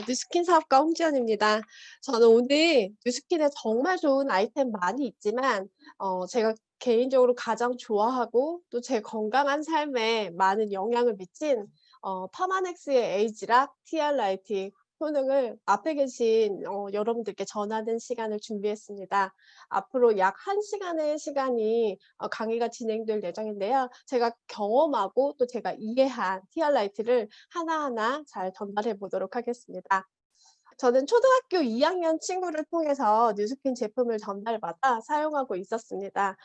뉴스킨 사업가 홍지연입니다. 저는 오늘 뉴스킨에 정말 좋은 아이템 많이 있지만 제가 개인적으로 가장 좋아하고 또 제 건강한 삶에 많은 영향을 미친 파마넥스의 에이지락 TR 라이팅 효능을 앞에 계신 여러분들께 전하는 시간을 준비했습니다. 앞으로 약 1 시간의 시간이 강의가 진행될 예정인데요. 제가 경험하고 또 제가 이해한 TR 라이트를 하나하나 잘 전달해 보도록 하겠습니다. 저는 초등학교 2학년 친구를 통해서 뉴스킨 제품을 전달받아 사용하고 있었습니다.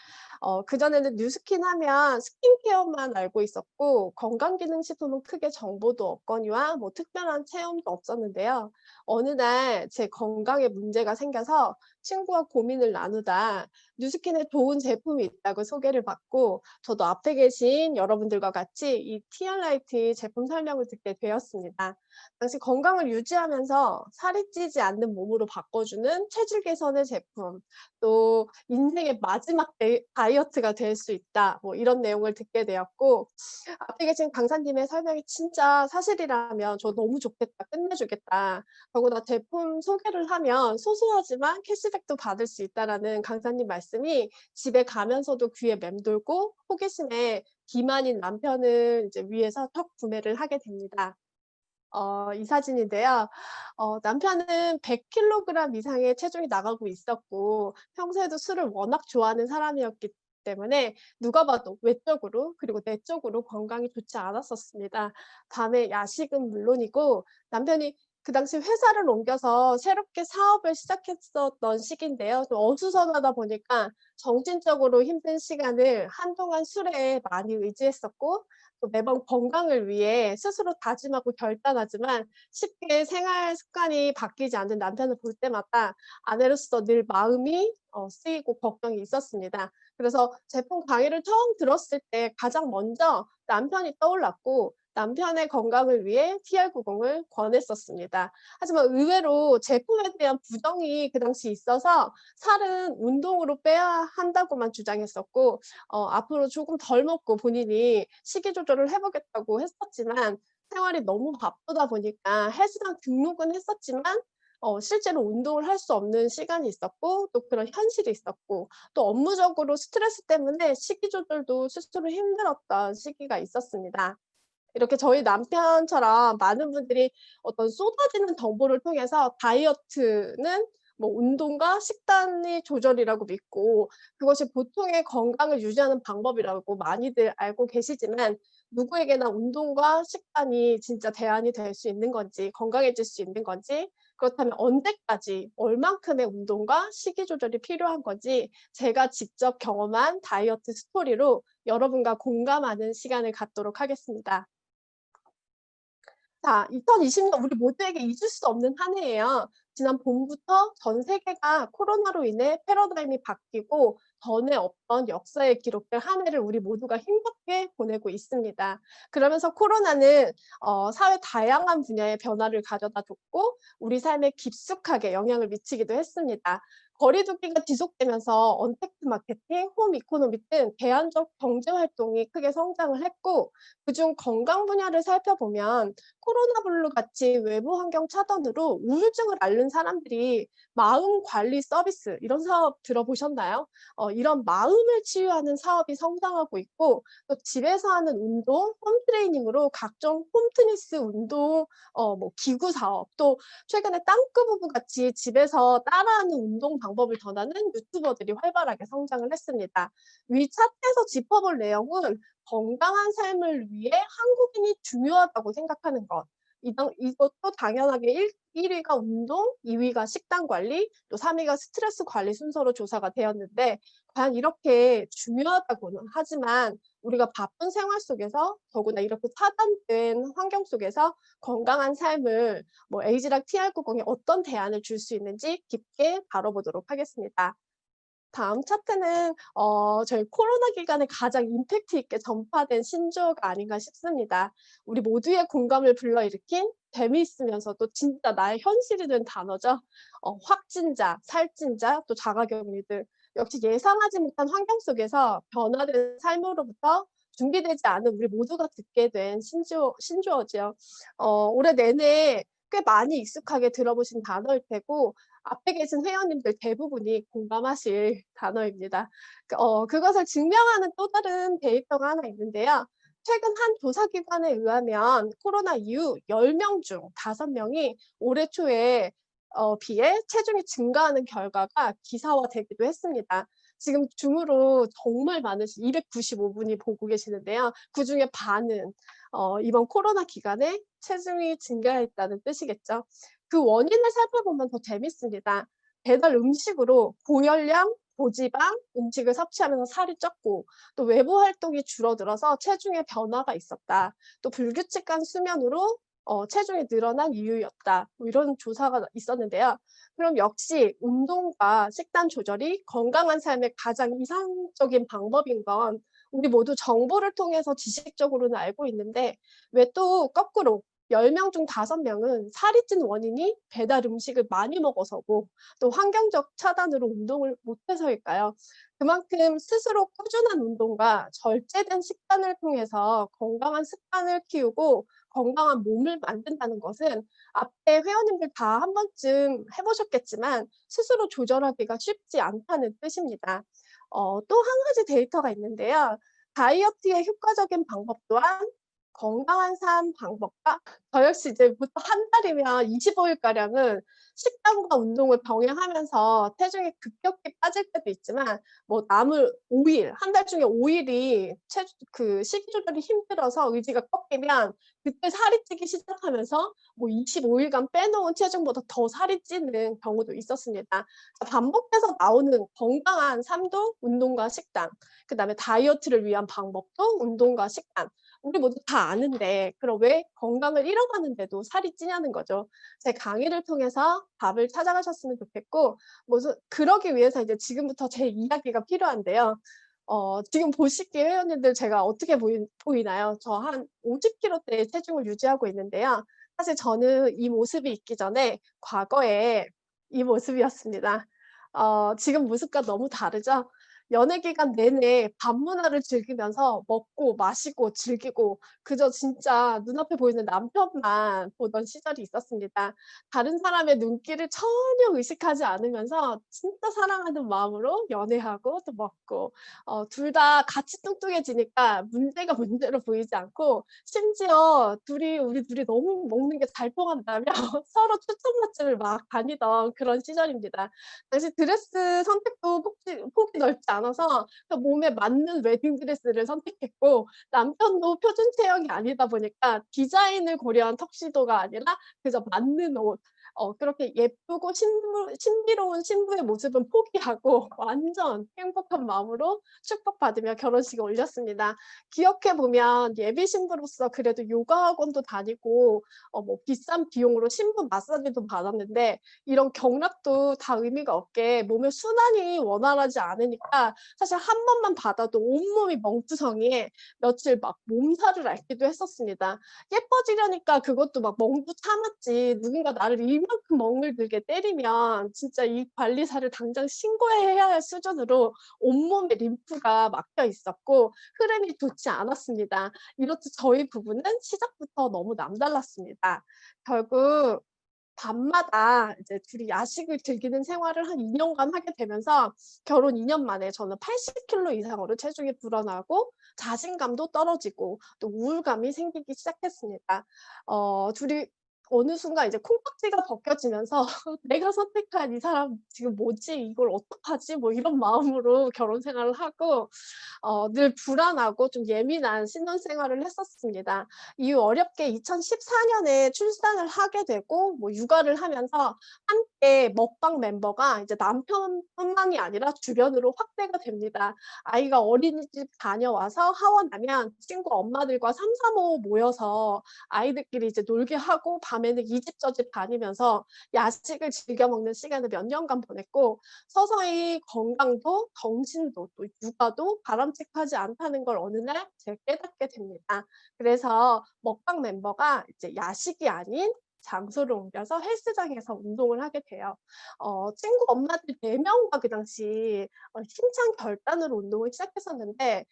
그전에는 뉴스킨 하면 스킨케어만 알고 있었고 건강기능식품은 크게 정보도 없거니와 뭐 특별한 체험도 없었는데요. 어느 날 제 건강에 문제가 생겨서 친구와 고민을 나누다 뉴스킨에 좋은 제품이 있다고 소개를 받고 저도 앞에 계신 여러분들과 같이 이 티얼라이트 제품 설명을 듣게 되었습니다. 당시 건강을 유지하면서 살이 찌지 않는 몸으로 바꿔주는 체질 개선의 제품, 또 인생의 마지막 다이어트가 될 수 있다. 뭐 이런 내용을 듣게 되었고 앞에 계신 강사님의 설명이 진짜 사실이라면 저 너무 좋겠다. 끝내주겠다. 더구나 제품 소개를 하면 소소하지만 캐시백도 받을 수 있다라는 강사님 말씀이 집에 가면서도 귀에 맴돌고 호기심에 기만인 남편을 이제 위해서 첫 구매를 하게 됩니다. 이 사진인데요. 남편은 100 킬로그램 이상의 체중이 나가고 있었고 평소에도 술을 워낙 좋아하는 사람이었기 때문에 누가 봐도 외적으로 그리고 내적으로 건강이 좋지 않았었습니다. 밤에 야식은 물론이고 남편이 그 당시 회사를 옮겨서 새롭게 사업을 시작했었던 시기인데요. 좀 어수선하다 보니까 정신적으로 힘든 시간을 한동안 술에 많이 의지했었고 또 매번 건강을 위해 스스로 다짐하고 결단하지만 쉽게 생활 습관이 바뀌지 않는 남편을 볼 때마다 아내로서 늘 마음이 쓰이고 걱정이 있었습니다. 그래서 제품 강의를 처음 들었을 때 가장 먼저 남편이 떠올랐고 남편의 건강을 위해 TR90을 권했었습니다. 하지만 의외로 제품에 대한 부정이 그 당시 있어서 살은 운동으로 빼야 한다고만 주장했었고 앞으로 조금 덜 먹고 본인이 식이 조절을 해 보겠다고 했었지만 생활이 너무 바쁘다 보니까 헬스장 등록은 했었지만 실제로 운동을 할 수 없는 시간이 있었고 또 그런 현실이 있었고 또 업무적으로 스트레스 때문에 식이 조절도 스스로 힘들었던 시기가 있었습니다. 이렇게 저희 남편처럼 많은 분들이 어떤 쏟아지는 정보를 통해서 다이어트는 뭐 운동과 식단의 조절이라고 믿고 그것이 보통의 건강을 유지하는 방법이라고 많이들 알고 계시지만 누구에게나 운동과 식단이 진짜 대안이 될 수 있는 건지 건강해질 수 있는 건지 그렇다면 언제까지 얼만큼의 운동과 식이 조절이 필요한 건지 제가 직접 경험한 다이어트 스토리로 여러분과 공감하는 시간을 갖도록 하겠습니다. 자, 2020년 우리 모두에게 잊을 수 없는 한 해예요. 지난 봄부터 전 세계가 코로나로 인해 패러다임이 바뀌고 전에 없던 역사에 기록될 한 해를 우리 모두가 힘겹게 보내고 있습니다. 그러면서 코로나는 사회 다양한 분야의 변화를 가져다 줬고 우리 삶에 깊숙하게 영향을 미치기도 했습니다. 거리 두기가 지속되면서 언택트 마케팅, 홈 이코노미 등 대안적 경제 활동이 크게 성장을 했고 그중 건강 분야를 살펴보면 코로나 블루 같이 외부 환경 차단으로 우울증을 앓는 사람들이 마음 관리 서비스 이런 사업 들어보셨나요? 이런 마음을 치유하는 사업이 성장하고 있고 또 집에서 하는 운동, 홈 트레이닝으로 각종 홈트니스 운동 뭐 기구 사업 또 최근에 땅끄 부부 같이 집에서 따라하는 운동 방법을 전하는 유튜버들이 활발하게 성장을 했습니다. 위 차트에서 짚어볼 내용은 건강한 삶을 위해 한국인이 중요하다고 생각하는 것. 이것도 당연하게 1 위가 운동, 2 위가 식단 관리, 또 3 위가 스트레스 관리 순서로 조사가 되었는데 과연 이렇게 중요하다고는 하지만 우리가 바쁜 생활 속에서 더구나 이렇게 차단된 환경 속에서 건강한 삶을 뭐 에이지락 TR90이 어떤 대안을 줄 수 있는지 깊게 다뤄보도록 하겠습니다. 다음 차트는 저희 코로나 기간에 가장 임팩트 있게 전파된 신조어가 아닌가 싶습니다. 우리 모두의 공감을 불러일으킨 재미있으면서도 진짜 나의 현실이 된 단어죠. 확진자, 살찐자, 또 자가격리 등 역시 예상하지 못한 환경 속에서 변화된 삶으로부터 준비되지 않은 우리 모두가 듣게 된 신조어죠. 올해 내내 꽤 많이 익숙하게 들어보신 단어일 테고 앞에 계신 회원님들 대부분이 공감하실 단어입니다. 그것을 증명하는 또 다른 데이터가 하나 있는데요. 최근 한 조사 기관에 의하면 코로나 이후 10명 중 5 명이 올해 초에 비해 체중이 증가하는 결과가 기사화되기도 했습니다. 지금 줌으로 정말 많으신 295 분이 보고 계시는데요. 그중에 반은 이번 코로나 기간에 체중이 증가했다는 뜻이겠죠. 그 원인을 살펴보면 더 재밌습니다. 배달 음식으로 고열량, 고지방 음식을 섭취하면서 살이 쪘고 또 외부 활동이 줄어들어서 체중에 변화가 있었다. 또 불규칙한 수면으로 체중이 늘어난 이유였다. 뭐 이런 조사가 있었는데요. 그럼 역시 운동과 식단 조절이 건강한 삶의 가장 이상적인 방법인 건 우리 모두 정보를 통해서 지식적으로는 알고 있는데 왜 또 거꾸로 10명 중 5 명은 살이 찐 원인이 배달 음식을 많이 먹어서고 또 환경적 차단으로 운동을 못 해서일까요? 그만큼 스스로 꾸준한 운동과 절제된 식단을 통해서 건강한 습관을 키우고 건강한 몸을 만든다는 것은 앞에 회원님들 다 한 번쯤 해 보셨겠지만 스스로 조절하기가 쉽지 않다는 뜻입니다. 또 한 가지 데이터가 있는데요. 다이어트에 효과적인 방법 또한 건강한 삶 방법과 저 역시 이제 보통 한 달이면 25 일가량은 식단과 운동을 병행하면서 체중이 급격히 빠질 때도 있지만 뭐 남을 5 일, 한 달 중에 5 일이 식이 조절이 힘들어서 의지가 꺾이면 그때 살이 찌기 시작하면서 뭐 25 일간 빼놓은 체중보다 더 살이 찌는 경우도 있었습니다. 반복해서 나오는 건강한 삶도 운동과 식단, 그다음에 다이어트를 위한 방법도 운동과 식단. 우리 모두 다 아는데 그럼 왜 건강을 잃어가는데도 살이 찌냐는 거죠. 제 강의를 통해서 답을 찾아가셨으면 좋겠고 무슨 그러기 위해서 이제 지금부터 제 이야기가 필요한데요. 지금 보시기에 회원님들 제가 어떻게 보이나요? 저 한 50 킬로대의 체중을 유지하고 있는데요. 사실 저는 이 모습이 있기 전에 과거에 이 모습이었습니다. 지금 모습과 너무 다르죠? 연애 기간 내내 밤 문화를 즐기면서 먹고 마시고 즐기고 그저 진짜 눈앞에 보이는 남편만 보던 시절이 있었습니다. 다른 사람의 눈길을 전혀 의식하지 않으면서 진짜 사랑하는 마음으로 연애하고 또 먹고 둘 다 같이 뚱뚱해지니까 문제가 문제로 보이지 않고 심지어 우리 둘이 너무 먹는 게 잘 통한다며 서로 추천 맛집을 막 다니던 그런 시절입니다. 당시 드레스 선택도 폭이 넓지 않아서 그 몸에 맞는 웨딩 드레스를 선택했고 남편도 표준 체형이 아니다 보니까 디자인을 고려한 턱시도가 아니라 그저 맞는 옷 그렇게 예쁘고 신비로운 신부의 모습은 포기하고 완전 행복한 마음으로 축복받으며 결혼식을 올렸습니다. 기억해 보면 예비 신부로서 그래도 요가 학원도 다니고 뭐 비싼 비용으로 신부 마사지도 받았는데 이런 경락도 다 의미가 없게 몸의 순환이 원활하지 않으니까 사실 한 번만 받아도 온몸이 멍투성이에 며칠 막 몸살을 앓기도 했었습니다. 예뻐지려니까 그것도 막 멍도 참았지 누군가 나를 이만큼 멍을 들게 때리면 진짜 이 관리사를 당장 신고해야 할 수준으로 온몸에 림프가 막혀 있었고 흐름이 좋지 않았습니다. 이렇듯 저희 부부는 시작부터 너무 남달랐습니다. 결국 밤마다 이제 둘이 야식을 즐기는 생활을 한 2 년간 하게 되면서 결혼 2년 만에 저는 80 킬로 이상으로 체중이 불어나고 자신감도 떨어지고 또 우울감이 생기기 시작했습니다. 둘이 어느 순간 이제 콩깍지가 벗겨지면서 '내가 선택한 이 사람 지금 뭐지? 이걸 어떡하지?' 뭐 이런 마음으로 결혼 생활을 하고 늘 불안하고 좀 예민한 신혼생활을 했었습니다. 이후 어렵게 2014 년에 출산을 하게 되고 뭐 육아를 하면서 함께 먹방 멤버가 이제 남편뿐만이 아니라 주변으로 확대가 됩니다. 아이가 어린이집 다녀와서 하원하면 친구 엄마들과 삼삼오오 모여서 아이들끼리 이제 놀게 하고 밤에는 이 집 저 집 다니면서 야식을 즐겨 먹는 시간을 몇 년간 보냈고 서서히 건강도 정신도 또 육아도 바람직하지 않다는 걸 어느 날 제가 깨닫게 됩니다. 그래서 먹방 멤버가 이제 야식이 아닌 장소를 옮겨서 헬스장에서 운동을 하게 돼요. 친구 엄마들 4 명과 그 당시 힘찬 결단으로 운동을 시작했었는데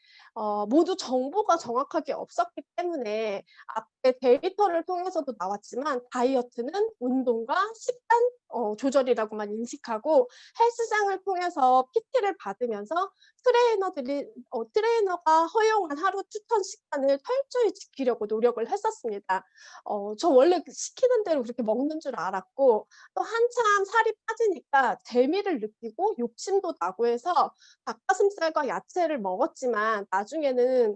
모두 정보가 정확하게 없었기 때문에 앞에 데이터를 통해서도 나왔지만 다이어트는 운동과 식단 조절이라고만 인식하고 헬스장을 통해서 PT를 받으면서 트레이너가 허용한 하루 추천 식단을 철저히 지키려고 노력을 했었습니다. 저 원래 그 시키는 대로 그렇게 먹는 줄 알았고 또 한참 살이 빠지니까 재미를 느끼고 욕심도 나고 해서 닭가슴살과 야채를 먹었지만 나중에는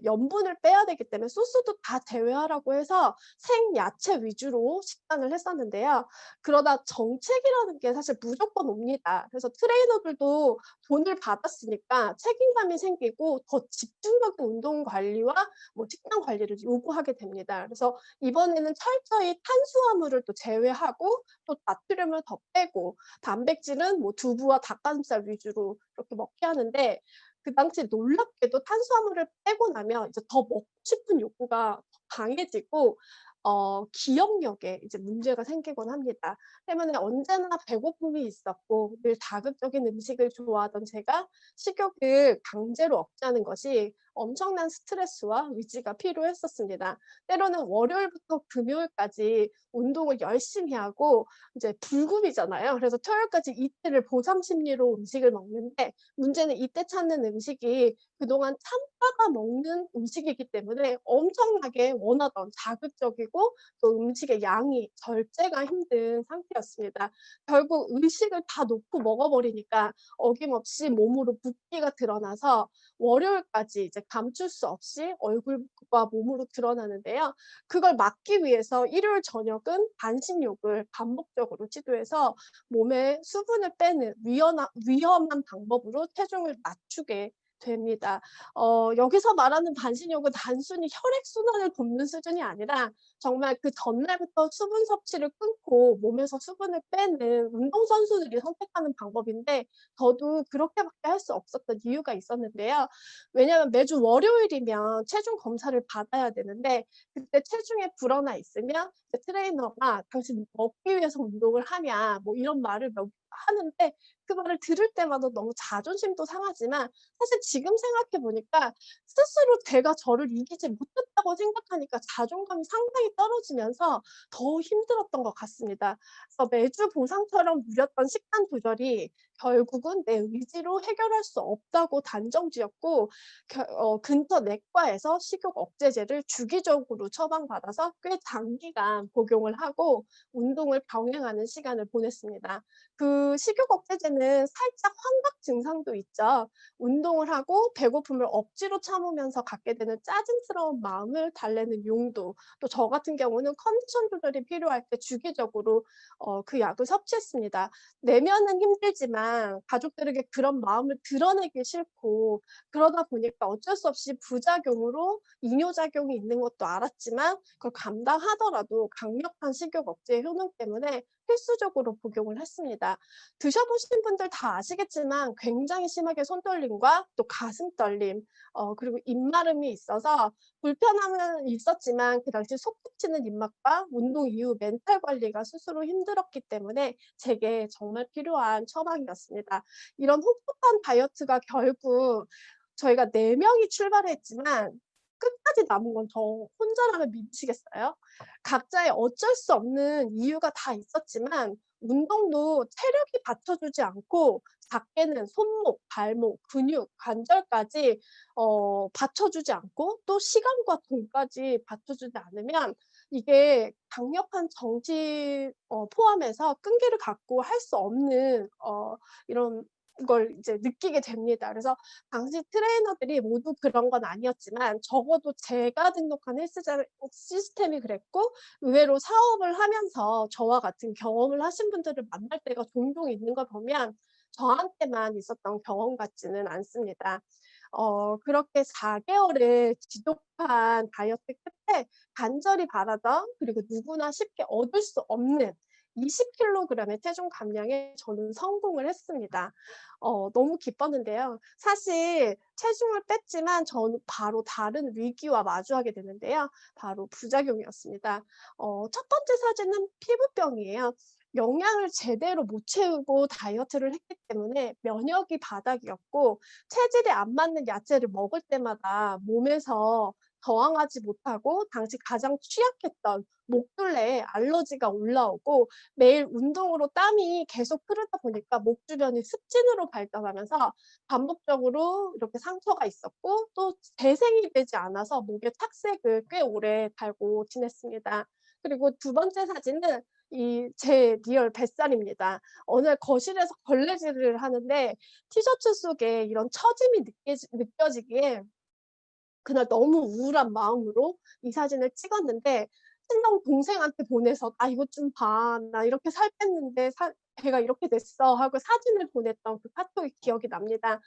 염분을 빼야 되기 때문에 소스도 다 제외하라고 해서 생야채 위주로 식단을 했었는데요. 그러다 정책이라는 게 사실 무조건 옵니다. 그래서 트레이너들도 돈을 받았으니까 책임감이 생기고 더 집중적인 운동 관리와 뭐 식단 관리를 요구하게 됩니다. 그래서 이번에는 철저히 탄수화물을 또 제외하고 또 나트륨을 더 빼고 단백질은 뭐 두부와 닭가슴살 위주로 이렇게 먹게 하는데 그 당시에 놀랍게도 탄수화물을 빼고 나면 이제 더 먹고 싶은 욕구가 더 강해지고 기억력에 이제 문제가 생기곤 합니다. 때문에 언제나 배고픔이 있었고 늘 자극적인 음식을 좋아하던 제가 식욕을 강제로 억제하는 것이 엄청난 스트레스와 의지가 필요했었습니다. 때로는 월요일부터 금요일까지 운동을 열심히 하고 이제 불금이잖아요. 그래서 토요일까지 이틀을 보상 심리로 음식을 먹는데 문제는 이때 찾는 음식이 그동안 참다가 먹는 음식이기 때문에 엄청나게 원하던 자극적이고 또 음식의 양이 절제가 힘든 상태였습니다. 결국 의식을 다 놓고 먹어 버리니까 어김없이 몸으로 붓기가 드러나서 월요일까지 이제 감출 수 없이 얼굴과 몸으로 드러나는데요. 그걸 막기 위해서 일요일 저녁은 반신욕을 반복적으로 시도해서 몸에 수분을 빼는 위험한 방법으로 체중을 낮추게 됩니다. 여기서 말하는 반신욕은 단순히 혈액순환을 돕는 수준이 아니라 정말 그 전날부터 수분 섭취를 끊고 몸에서 수분을 빼는 운동선수들이 선택하는 방법인데 저도 그렇게밖에 할 수 없었던 이유가 있었는데요. 왜냐하면 매주 월요일이면 체중 검사를 받아야 되는데 그때 체중에 불어나 있으면 이제 트레이너가 "당신 먹기 위해서 운동을 하냐." 뭐 이런 말을 하는데 그 말을 들을 때마다 너무 자존심도 상하지만 사실 지금 생각해 보니까 스스로 제가 저를 이기지 못했다고 생각하니까 자존감이 상당히 떨어지면서 더 힘들었던 것 같습니다. 그래서 매주 보상처럼 누렸던 식단 조절이 결국은 내 의지로 해결할 수 없다고 단정지었고 근처 내과에서 식욕 억제제를 주기적으로 처방받아서 꽤 장기간 복용을 하고 운동을 병행하는 시간을 보냈습니다. 그 식욕 억제제는 살짝 환각 증상도 있죠. 운동을 하고 배고픔을 억지로 참으면서 갖게 되는 짜증스러운 마음을 달래는 용도, 또 저 같은 경우는 컨디션 조절이 필요할 때 주기적으로 그 약을 섭취했습니다. 내면은 힘들지만 가족들에게 그런 마음을 드러내기 싫고 그러다 보니까 어쩔 수 없이 부작용으로 이뇨작용이 있는 것도 알았지만 그걸 감당하더라도 강력한 식욕 억제 효능 때문에 필수적으로 복용을 했습니다. 드셔보신 분들 다 아시겠지만 굉장히 심하게 손떨림과 또 가슴 떨림 그리고 입마름이 있어서 불편함은 있었지만 그 당시 속 닥치는 입맛과 운동 이후 멘탈 관리가 스스로 힘들었기 때문에 제게 정말 필요한 처방이었습니다. 이런 혹독한 다이어트가 결국 저희가 4 명이 출발했지만 끝까지 남은 건 저 혼자라면 믿으시겠어요? 각자의 어쩔 수 없는 이유가 다 있었지만 운동도 체력이 받쳐주지 않고 작게는 손목, 발목, 근육, 관절까지 받쳐주지 않고 또 시간과 돈까지 받쳐주지 않으면 이게 강력한 정지 포함해서 끈기를 갖고 할 수 없는 이런 걸 이제 느끼게 됩니다. 그래서 당시 트레이너들이 모두 그런 건 아니었지만 적어도 제가 등록한 헬스장 시스템이 그랬고 의외로 사업을 하면서 저와 같은 경험을 하신 분들을 만날 때가 종종 있는 걸 보면 저한테만 있었던 경험 같지는 않습니다. 그렇게 4 개월의 지독한 다이어트 끝에 간절히 바라던 그리고 누구나 쉽게 얻을 수 없는 20kg의 체중 감량에 저는 성공을 했습니다. 너무 기뻤는데요. 사실 체중을 뺐지만 저는 바로 다른 위기와 마주하게 되는데요. 바로 부작용이었습니다. 첫 번째 사진은 피부병이에요. 영양을 제대로 못 채우고 다이어트를 했기 때문에 면역이 바닥이었고 체질에 안 맞는 야채를 먹을 때마다 몸에서 저항하지 못하고 당시 가장 취약했던 목둘레에 알러지가 올라오고 매일 운동으로 땀이 계속 흐르다 보니까 목 주변이 습진으로 발달하면서 반복적으로 이렇게 상처가 있었고 또 재생이 되지 않아서 목에 착색을 꽤 오래 달고 지냈습니다. 그리고 두 번째 사진은 제 리얼 뱃살입니다. 어느 날 거실에서 걸레질을 하는데 티셔츠 속에 이런 처짐이 느껴지기에 그날 너무 우울한 마음으로 이 사진을 찍었는데 친정 동생한테 보내서 "나 이것 좀 봐. 나 이렇게 살 뺐는데 배가 이렇게 됐어." 하고 사진을 보냈던 그 카톡이 기억이 납니다.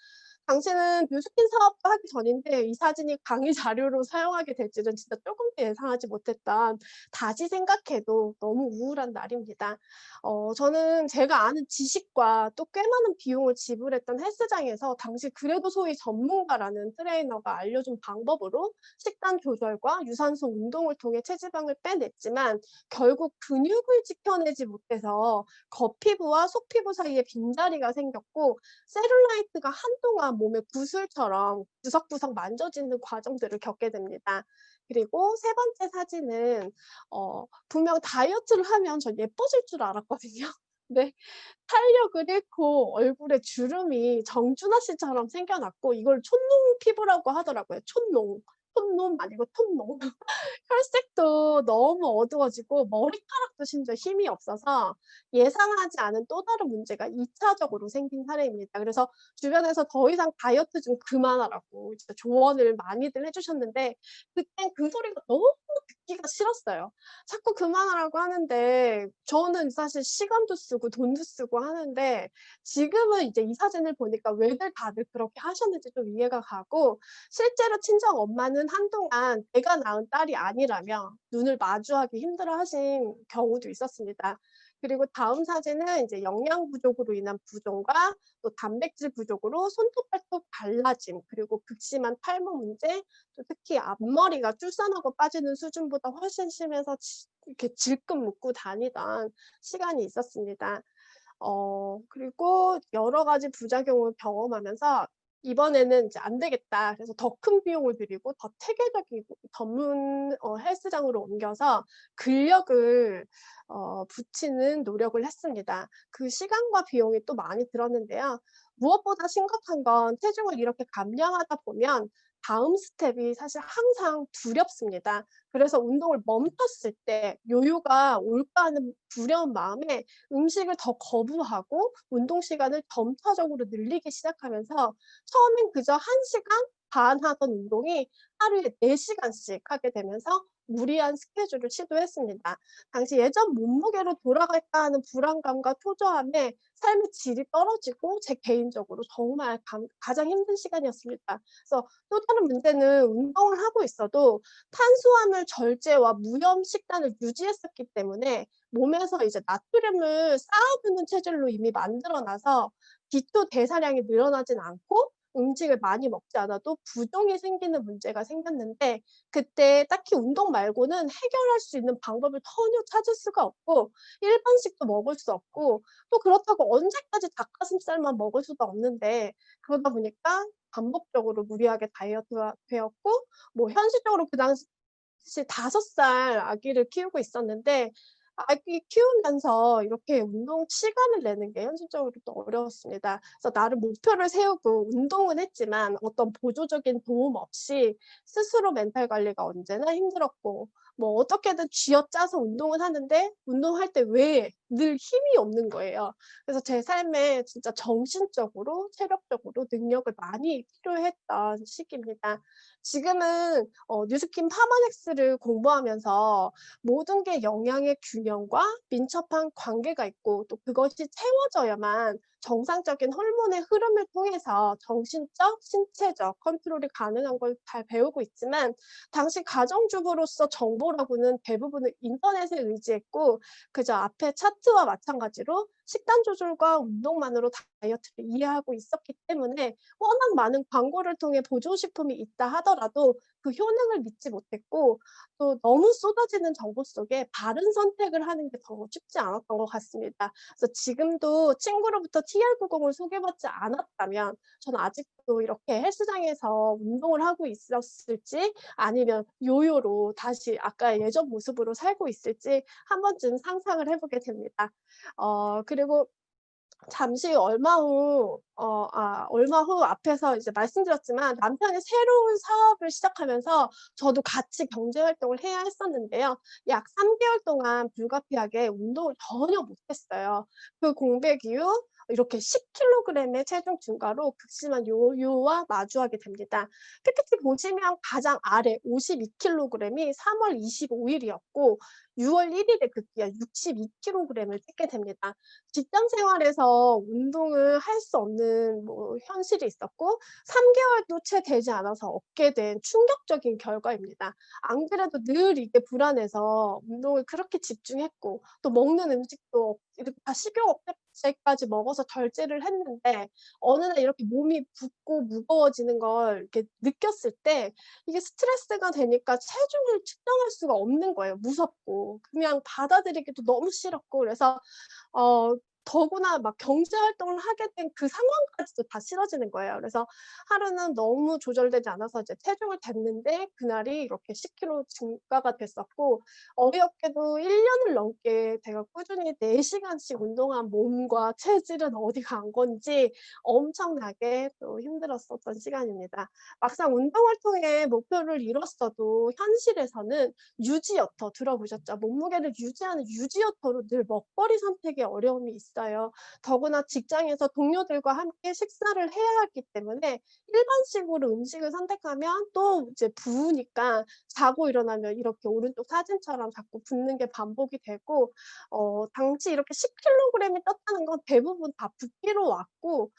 당시는 뉴스킨 사업도 하기 전인데 이 사진이 강의 자료로 사용하게 될 줄은 진짜 쪼금도 예상하지 못했던, 다시 생각해도 너무 우울한 날입니다. 저는 제가 아는 지식과 또 꽤 많은 비용을 지불했던 헬스장에서 당시 그래도 소위 전문가라는 트레이너가 알려준 방법으로 식단 조절과 유산소 운동을 통해 체지방을 빼냈지만 결국 근육을 지켜내지 못해서 겉피부와 속피부 사이에 빈자리가 생겼고 셀룰라이트가 한동안 몸에 구슬처럼 구석구석 만져지는 과정들을 겪게 됩니다. 그리고 세 번째 사진은 분명 다이어트를 하면 전 예뻐질 줄 알았거든요. 근데 탄력을 잃고 얼굴에 주름이 정준하 씨처럼 생겨 났고 이걸 촌농 피부라고 하더라고요. 촌농. 촌놈 아니고 촌농. 혈색도 너무 어두워지고 머리카락도 심지어 힘이 없어서 예상하지 않은 또 다른 문제가 2 차적으로 생긴 사례입니다. 그래서 주변에서 더 이상 다이어트 좀 그만하라고 진짜 조언을 많이들 해 주셨는데 그땐 그 소리가 너무 듣기가 싫었어요. 자꾸 그만하라고 하는데 저는 사실 시간도 쓰고 돈도 쓰고 하는데 지금은 이제 이 사진을 보니까 왜들 다들 그렇게 하셨는지 좀 이해가 가고 실제로 친정 엄마는 한동안 제가 낳은 딸이 아니라며 눈을 마주하기 힘들어하신 경우도 있었습니다. 그리고 다음 사진은 이제 영양 부족으로 인한 부종과 또 단백질 부족으로 손톱 발톱 갈라짐, 그리고 극심한 탈모 문제, 또 특히 앞머리가 출산하고 빠지는 수준보다 훨씬 심해서 이렇게 질끈 묶고 다니던 시간이 있었습니다. 그리고 여러 가지 부작용을 경험하면서 이번에는 이제 '안 되겠다.' 그래서 더 큰 비용을 들이고 더 체계적이고 전문 헬스장으로 옮겨서 근력을 붙이는 노력을 했습니다. 그 시간과 비용이 또 많이 들었는데요. 무엇보다 심각한 건 체중을 이렇게 감량하다 보면 다음 스텝이 사실 항상 두렵습니다. 그래서 운동을 멈췄을 때 요요가 올까 하는 두려운 마음에 음식을 더 거부하고 운동 시간을 점차적으로 늘리기 시작하면서 처음엔 그저 1 시간 반 하던 운동이 하루에 4 시간씩 하게 되면서 무리한 스케줄을 시도했습니다. 당시 예전 몸무게로 돌아갈까 하는 불안감과 초조함에 삶의 질이 떨어지고 제 개인적으로 정말 가장 힘든 시간이었습니다. 그래서 또 다른 문제는 운동을 하고 있어도 탄수화물 절제와 무염 식단을 유지했었기 때문에 몸에서 이제 나트륨을 쌓아두는 체질로 이미 만들어 놔서 기초 대사량이 늘어나진 않고 음식을 많이 먹지 않아도 부종이 생기는 문제가 생겼는데 그때 딱히 운동 말고는 해결할 수 있는 방법을 전혀 찾을 수가 없고 일반식도 먹을 수 없고 또 그렇다고 언제까지 닭가슴살만 먹을 수도 없는데 그러다 보니까 반복적으로 무리하게 다이어트가 되었고 뭐 현실적으로 그 당시 5 살 아기를 키우고 있었는데 아기 키우면서 이렇게 운동 시간을 내는 게 현실적으로 또 어려웠습니다. 그래서 나름 목표를 세우고 운동은 했지만 어떤 보조적인 도움 없이 스스로 멘탈 관리가 언제나 힘들었고 뭐 어떻게든 쥐어짜서 운동은 하는데 운동할 때 왜 늘 힘이 없는 거예요. 그래서 제 삶에 진짜 정신적으로 체력적으로 능력을 많이 필요했던 시기입니다. 지금은 뉴스킨 파마넥스를 공부하면서 모든 게 영양의 균형과 민첩한 관계가 있고 또 그것이 채워져야만 정상적인 호르몬의 흐름을 통해서 정신적, 신체적 컨트롤이 가능한 걸 잘 배우고 있지만 당시 가정주부로서 정보라고는 대부분을 인터넷에 의지했고 그저 앞에 차 다이어트와 마찬가지로 식단 조절과 운동만으로 다이어트를 이해하고 있었기 때문에 워낙 많은 광고를 통해 보조식품이 있다 하더라도 그 효능을 믿지 못했고, 또 너무 쏟아지는 정보 속에 바른 선택을 하는 게 더 쉽지 않았던 것 같습니다. 그래서 지금도 친구로부터 TR90을 소개받지 않았다면 저는 아직도 이렇게 헬스장에서 운동을 하고 있었을지, 아니면 요요로 다시 아까 예전 모습으로 살고 있을지 한 번쯤 상상을 해 보게 됩니다. 그리고 잠시 얼마 후 앞에서 이제 말씀드렸지만, 남편이 새로운 사업을 시작하면서 저도 같이 경제 활동을 해야 했었는데요. 약 3 개월 동안 불가피하게 운동을 전혀 못 했어요. 그 공백 이후 이렇게 10 킬로그램의 체중 증가로 극심한 요요와 마주하게 됩니다. PPT 보시면 가장 아래 52 킬로그램이 3월 25 일이었고, 6월 1 일에 급기야 62 킬로그램을 찌게 됩니다. 직장 생활에서 운동을 할 수 없는 현실이 있었고, 3 개월도 채 되지 않아서 얻게 된 충격적인 결과입니다. 안 그래도 늘 이게 불안해서 운동을 그렇게 집중했고, 또 먹는 음식도 이렇게 다 식욕 억제제까지 먹어서 절제를 했는데, 어느 날 이렇게 몸이 붓고 무거워지는 걸 이렇게 느꼈을 때 이게 스트레스가 되니까 체중을 측정할 수가 없는 거예요, 무섭고. 그냥 받아들이기도 너무 싫었고. 그래서 어 더구나 막 경제 활동을 하게 된 그 상황까지도 다 싫어지는 거예요. 그래서 하루는 너무 조절되지 않아서 이제 체중을 쟀는데 그날이 이렇게 10 킬로 증가가 됐었고, 어이없게도 1 년을 넘게 제가 꾸준히 4 시간씩 운동한 몸과 체질은 어디 간 건지 엄청나게 또 힘들었었던 시간입니다. 막상 운동을 통해 목표를 이뤘어도 현실에서는 유지여터 들어보셨죠? 몸무게를 유지하는 유지여터로 늘 먹거리 선택에 어려움이 있어요. 더구나 직장에서 동료들과 함께 식사를 해야 하기 때문에 일반식으로 음식을 선택하면 또 이제 부으니까 자고 일어나면 이렇게 오른쪽 사진처럼 자꾸 붓는 게 반복이 되고, 당시 이렇게 10 킬로그램이 떴다는 건 대부분 다 붓기로 왔고,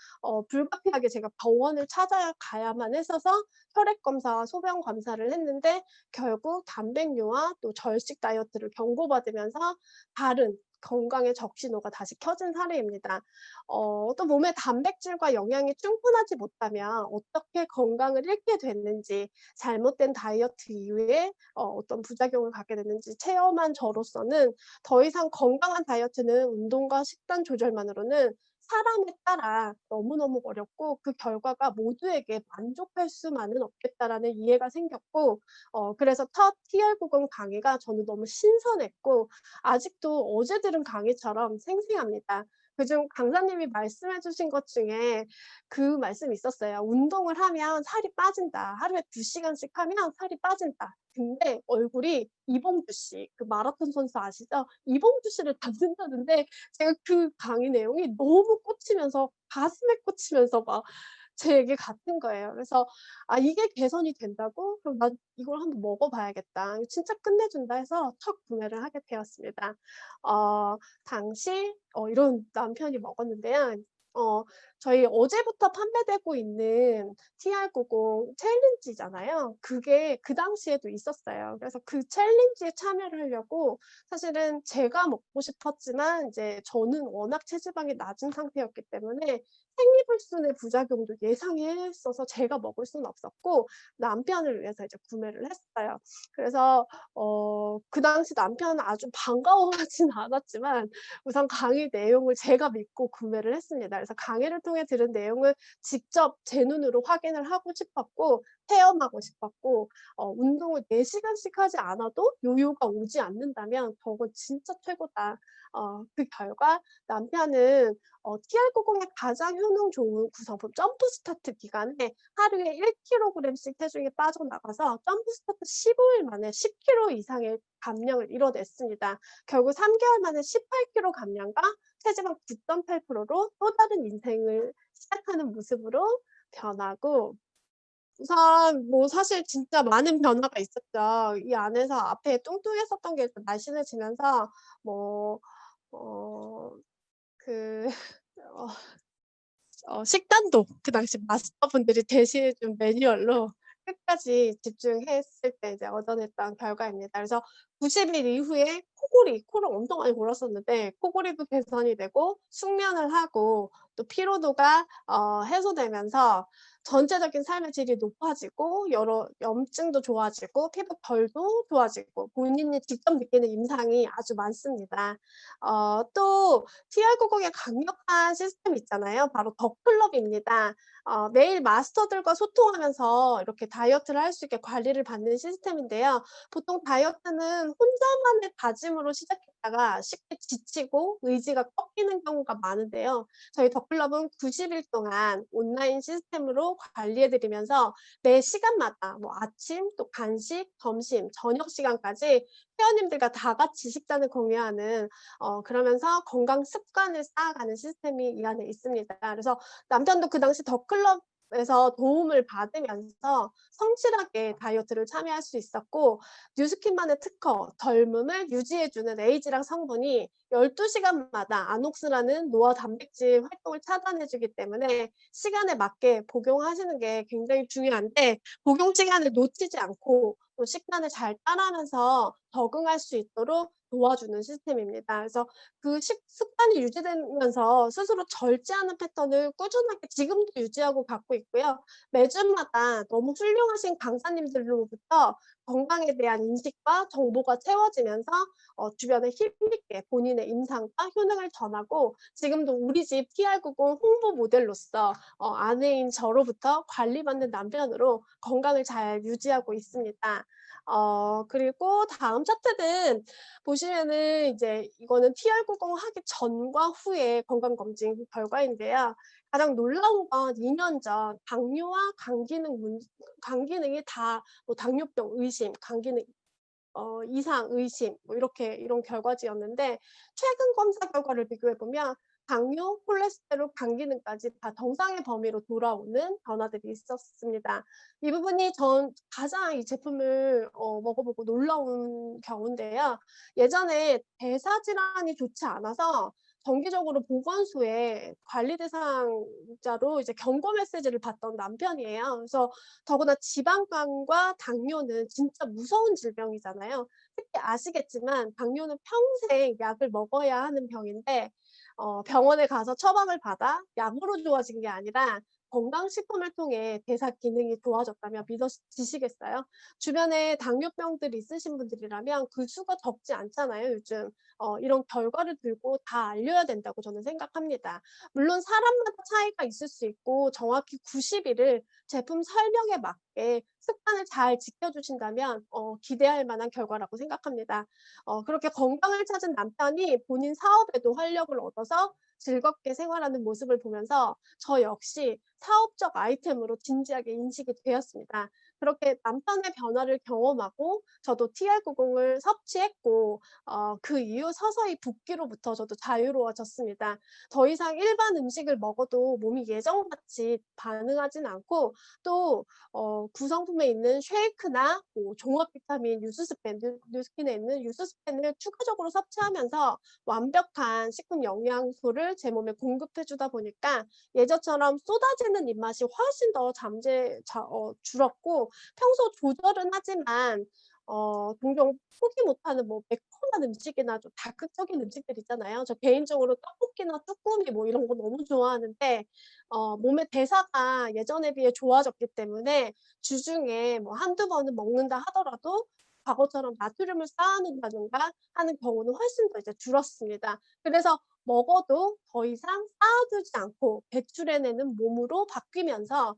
불가피하게 제가 병원을 찾아가야만 했어서 혈액 검사와 소변 검사를 했는데, 결국 단백뇨와 또 절식 다이어트를 경고받으면서 다른 건강의 적신호가 다시 켜진 사례입니다. 또 몸에 단백질과 영양이 충분하지 못하면 어떻게 건강을 잃게 됐는지, 잘못된 다이어트 이후에 어떤 부작용을 갖게 됐는지 체험한 저로서는 더 이상 건강한 다이어트는 운동과 식단 조절만으로는 사람에 따라 너무너무 어렵고, 그 결과가 모두에게 만족할 수만은 없겠다라는 이해가 생겼고, 그래서 첫 TR90 강의가 저는 너무 신선했고, 아직도 어제 들은 강의처럼 생생합니다. 그중 강사님이 말씀해 주신 것 중에 그 말씀이 있었어요. "운동을 하면 살이 빠진다. 하루에 2 시간씩 하면 살이 빠진다." 근데 얼굴이 이봉주 씨, 그 마라톤 선수 아시죠? 이봉주 씨를 닮는다는데, 제가 그 강의 내용이 너무 꽂히면서 가슴에 꽂히면서 막 제 얘기 같은 거예요. 그래서 '아 이게 개선이 된다고? 그럼 난 이걸 한번 먹어 봐야겠다. 이거 진짜 끝내준다.' 해서 첫 구매를 하게 되었습니다. 당시 이런 남편이 먹었는데요. 어 저희 어제부터 판매되고 있는 TR90 챌린지잖아요. 그게 그 당시에도 있었어요. 그래서 그 챌린지에 참여를 하려고, 사실은 제가 먹고 싶었지만 이제 저는 워낙 체지방이 낮은 상태였기 때문에 생리불순의 부작용도 예상했어서 제가 먹을 수는 없었고, 남편을 위해서 이제 구매를 했어요. 그래서 그 당시 남편은 아주 반가워하진 않았지만 우선 강의 내용을 제가 믿고 구매를 했습니다. 그래서 강의를 통해 들은 내용을 직접 제 눈으로 확인을 하고 싶었고, 체험하고 싶었고, 운동을 4 시간씩 하지 않아도 요요가 오지 않는다면 저건 진짜 최고다. 그 결과 남편은 TR90의 가장 효능 좋은 구성품 점프 스타트 기간에 하루에 1 킬로그램씩 체중이 빠져나가서 점프 스타트 15일 만에 10 킬로 이상의 감량을 이뤄냈습니다. 결국 3 개월 만에 18 킬로 감량과 체지방 9.8% 로 또 다른 인생을 시작하는 모습으로 변하고, 우선 사실 진짜 많은 변화가 있었죠. 이 안에서 앞에 뚱뚱했었던 게 좀 날씬해지면서 뭐 어 그 어 식단도 그 당시 마스터분들이 대신해 준 매뉴얼로 끝까지 집중했을 때 이제 얻어냈던 결과입니다. 그래서 90일 이후에 코를 엄청 많이 골았었는데 코골이도 개선이 되고 숙면을 하고 또 피로도가 해소되면서 전체적인 삶의 질이 높아지고 여러 염증도 좋아지고 피부 결도 좋아지고 본인이 직접 느끼는 임상이 아주 많습니다. 또 TR90의 강력한 시스템이 있잖아요. 바로 더 클럽입니다. 매일 마스터들과 소통하면서 이렇게 다이어트를 할 수 있게 관리를 받는 시스템인데요. 보통 다이어트는 혼자만의 다짐으로 시작했다가 쉽게 지치고 의지가 꺾이는 경우가 많은데요. 저희 더클럽은 90일 동안 온라인 시스템으로 관리해 드리면서 매 시간마다 뭐 아침 또 간식, 점심, 저녁 시간까지 회원님들과 다 같이 식단을 공유하는 그러면서 건강 습관을 쌓아가는 시스템이 이 안에 있습니다. 그래서 남편도 그 당시 더클럽에서 도움을 받으면서 성실하게 다이어트를 참여할 수 있었고 뉴스킨만의 특허 덜음을 유지해 주는 에이지랑 성분이 12 시간마다 아녹스라는 노화 단백질 활동을 차단해 주기 때문에 시간에 맞게 복용하시는 게 굉장히 중요한데 복용 시간을 놓치지 않고 또 식단을 잘 따라하면서 적응할 수 있도록 도와주는 시스템입니다. 그래서 그 습관이 유지되면서 스스로 절제하는 패턴을 꾸준하게 지금도 유지하고 갖고 있고요. 매주마다 너무 훌륭하신 강사님들로부터 건강에 대한 인식과 정보가 채워지면서 주변에 힘있게 본인의 임상과 효능을 전하고 지금도 우리 집 TR90 홍보 모델로서 아내인 저로부터 관리받는 남편으로 건강을 잘 유지하고 있습니다. 그리고 다음 차트는 보시면은 이제 이거는 TR90 하기 전과 후의 건강검진 결과인데요. 가장 놀라운 건 2년 전 당뇨와 간 기능이 다 뭐 당뇨병 의심, 간 기능 이상 의심 뭐 이런 결과지였는데 최근 검사 결과를 비교해 보면 당뇨, 콜레스테롤, 간 기능까지 다 정상의 범위로 돌아오는 변화들이 있었습니다. 이 부분이 전 가장 이 제품을 먹어 보고 놀라운 경우인데요. 예전에 대사 질환이 좋지 않아서 정기적으로 보건소에 관리 대상자로 이제 경고 메시지를 받던 남편이에요. 그래서 더구나 지방간과 당뇨는 진짜 무서운 질병이잖아요. 특히 아시겠지만 당뇨는 평생 약을 먹어야 하는 병인데 병원에 가서 처방을 받아 약으로 좋아진 게 아니라 건강식품을 통해 대사 기능이 좋아졌다면 믿어지시겠어요? 주변에 당뇨병들 있으신 분들이라면 그 수가 적지 않잖아요, 요즘. 이런 결과를 들고 다 알려야 된다고 저는 생각합니다. 물론 사람마다 차이가 있을 수 있고 정확히 90 일을 제품 설명에 맞게 습관을 잘 지켜 주신다면 기대할 만한 결과라고 생각합니다. 그렇게 건강을 찾은 남편이 본인 사업에도 활력을 얻어서 즐겁게 생활하는 모습을 보면서 저 역시 사업적 아이템으로 진지하게 인식이 되었습니다. 그렇게 남편의 변화를 경험하고 저도 TR90을 섭취했고 그 이후 서서히 붓기로부터 저도 자유로워졌습니다. 더 이상 일반 음식을 먹어도 몸이 예전같이 반응하진 않고 또 구성품에 있는 쉐이크나 뭐 종합 비타민 유수스펜, 뉴스킨에 있는 유수스펜을 추가적으로 섭취하면서 완벽한 식품 영양소를 제 몸에 공급해 주다 보니까 예전처럼 쏟아지는 입맛이 훨씬 더 줄었고 평소 조절은 하지만 종종 포기 못하는 뭐 매콤한 음식이나 좀 자극적인 음식들 있잖아요. 저 개인적으로 떡볶이나 쭈꾸미 뭐 이런 거 너무 좋아하는데 몸의 대사가 예전에 비해 좋아졌기 때문에 주중에 뭐 한두 번은 먹는다 하더라도 과거처럼 나트륨을 쌓아 놓는다든가 하는 경우는 훨씬 더 이제 줄었습니다. 그래서 먹어도 더 이상 쌓아두지 않고 배출해내는 몸으로 바뀌면서